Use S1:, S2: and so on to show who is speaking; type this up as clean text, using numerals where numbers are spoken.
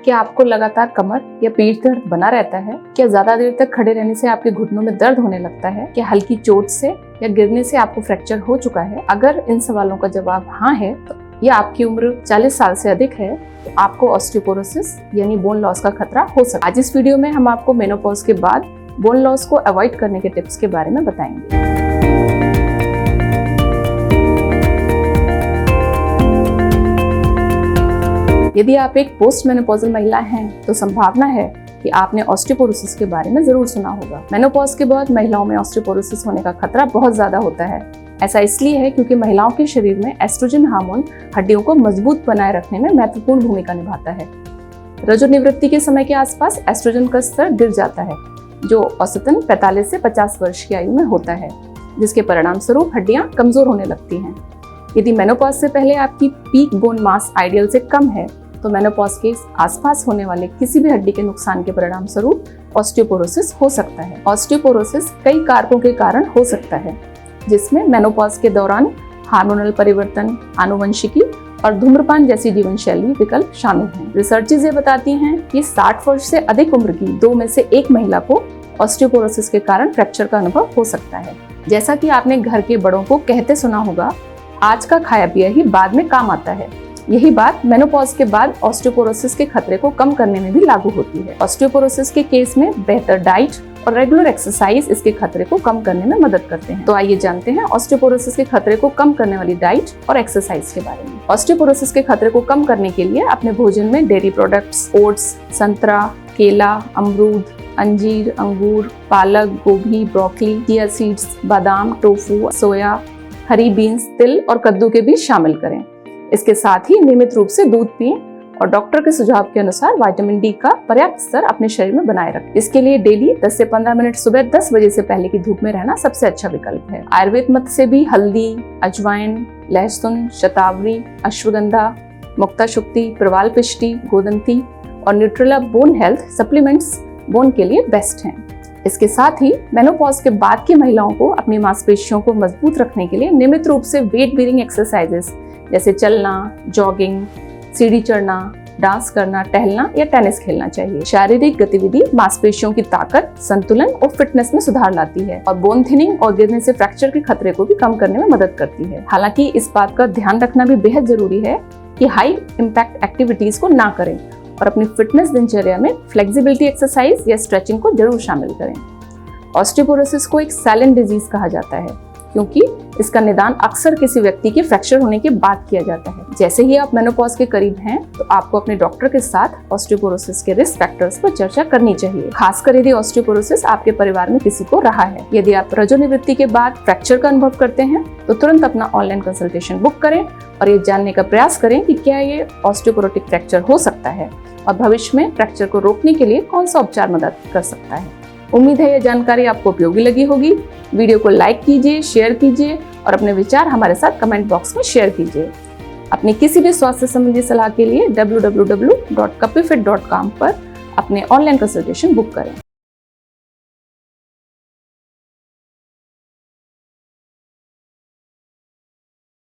S1: क्या आपको लगातार कमर या पीठ दर्द बना रहता है? क्या ज्यादा देर तक खड़े रहने से आपके घुटनों में दर्द होने लगता है? क्या हल्की चोट से या गिरने से आपको फ्रैक्चर हो चुका है? अगर इन सवालों का जवाब हाँ है तो या आपकी उम्र 40 साल से अधिक है तो आपको ऑस्टियोपोरोसिस यानी बोन लॉस का खतरा हो सकता है। आज इस वीडियो में हम आपको मेनोपॉज के बाद बोन लॉस को अवॉइड करने के टिप्स के बारे में बताएंगे। यदि आप एक पोस्ट मेनोपॉजल महिला हैं तो संभावना है कि आपने ऑस्टियोपोरोसिस के बारे में जरूर सुना होगा। मेनोपॉज के बाद महिलाओं में ऑस्टियोपोरोसिस होने का खतरा बहुत ज्यादा होता है। ऐसा इसलिए है क्योंकि महिलाओं के शरीर में एस्ट्रोजन हार्मोन हड्डियों को मजबूत बनाए रखने में महत्वपूर्ण भूमिका निभाता है। रजोनिवृत्ति के समय के आसपास एस्ट्रोजन का स्तर गिर जाता है, जो औसतन 45 से 50 वर्ष की आयु में होता है, जिसके परिणाम स्वरूप हड्डियां कमजोर होने लगती हैं। यदि मेनोपॉज से पहले आपकी पीक बोन मास आइडियल से कम है तो मेनोपॉज के आसपास होने वाले किसी भी हड्डी के नुकसान के परिणाम स्वरूप ऑस्टियोपोरोसिस हो सकता है। ऑस्टियोपोरोसिस कई कारकों के कारण हो सकता है, जिसमें मेनोपॉज के दौरान हार्मोनल परिवर्तन, आनुवंशिकी और धूम्रपान जैसी जीवन शैली विकल्प शामिल हैं। रिसर्चेज ये बताती हैं कि 60 वर्ष से अधिक उम्र की 2 में से 1 महिला को ऑस्टियोपोरोसिस के कारण फ्रैक्चर का अनुभव हो सकता है। जैसा कि आपने घर के बड़ों को कहते सुना होगा, आज का खाया पिया ही बाद में काम आता है। यही बात मेनोपॉज के बाद ऑस्टियोपोरोसिस के खतरे को कम करने में भी लागू होती है। ऑस्टियोपोरोसिस के केस में बेहतर डाइट और रेगुलर एक्सरसाइज इसके खतरे को कम करने में मदद करते हैं। तो आइए जानते हैं ऑस्टियोपोरोसिस के खतरे को कम करने वाली डाइट और एक्सरसाइज के बारे में। ऑस्टियोपोरोसिस के खतरे को कम करने के लिए अपने भोजन में डेयरी प्रोडक्ट्स, ओट्स, संतरा, केला, अमरूद, अंजीर, अंगूर, पालक, गोभी, ब्रोकली, चिया सीड्स, बादाम, टोफू, सोया, हरी बीन्स, तिल और कद्दू के बीज शामिल करें। इसके साथ ही नियमित रूप से दूध पिएं और डॉक्टर के सुझाव के अनुसार विटामिन डी का पर्याप्त स्तर अपने शरीर में बनाए रखें। इसके लिए डेली 10 से 15 मिनट सुबह 10 बजे से पहले की धूप में रहना सबसे अच्छा विकल्प है। आयुर्वेद मत से भी हल्दी, अजवाइन, लहसुन, शतावरी, अश्वगंधा, मुक्ताशुक्ति, प्रवाल पिष्टी, गोदंती और Nutrela bone health supplements bone के लिए बेस्ट हैं। इसके साथ ही मेनोपॉज के बाद की महिलाओं को अपनी मांसपेशियों को मजबूत रखने के लिए नियमित रूप से वेट बेयरिंग एक्सरसाइजेस जैसे चलना, जॉगिंग, सीढ़ी चढ़ना, डांस करना, टहलना या टेनिस खेलना चाहिए। शारीरिक गतिविधि मांसपेशियों की ताकत, संतुलन और फिटनेस में सुधार लाती है और बोन थिनिंग और गिरने से फ्रैक्चर के खतरे को भी कम करने में मदद करती है। हालांकि इस बात का ध्यान रखना भी बेहद जरूरी है कि हाई इम्पैक्ट एक्टिविटीज को ना करें और अपनी फिटनेस दिनचर्या में फ्लेक्सिबिलिटी एक्सरसाइज या स्ट्रेचिंग को जरूर शामिल करें। ऑस्टियोपोरोसिस को एक साइलेंट डिजीज कहा जाता है क्योंकि इसका निदान अक्सर किसी व्यक्ति के फ्रैक्चर होने के बाद किया जाता है। जैसे ही आप मेनोपॉज के करीब हैं तो आपको अपने डॉक्टर के साथ ऑस्टियोपोरोसिस के रिस्क फैक्टर्स पर चर्चा करनी चाहिए, खासकर यदि ऑस्टियोपोरोसिस आपके परिवार में किसी को रहा है। यदि आप रजोनिवृत्ति के बाद फ्रैक्चर का अनुभव करते हैं तो तुरंत अपना ऑनलाइन कंसल्टेशन बुक करें और ये जानने का प्रयास करें कि क्या ये ऑस्टियोपोरोटिक फ्रैक्चर हो सकता है और भविष्य में फ्रैक्चर को रोकने के लिए कौन सा उपचार मदद कर सकता है। उम्मीद है यह जानकारी आपको उपयोगी लगी होगी। वीडियो को लाइक कीजिए, शेयर कीजिए और अपने विचार हमारे साथ कमेंट बॉक्स में शेयर कीजिए। अपनी किसी भी स्वास्थ्य संबंधी सलाह के लिए www.kapifit.com पर अपने ऑनलाइन कंसल्टेशन बुक करें।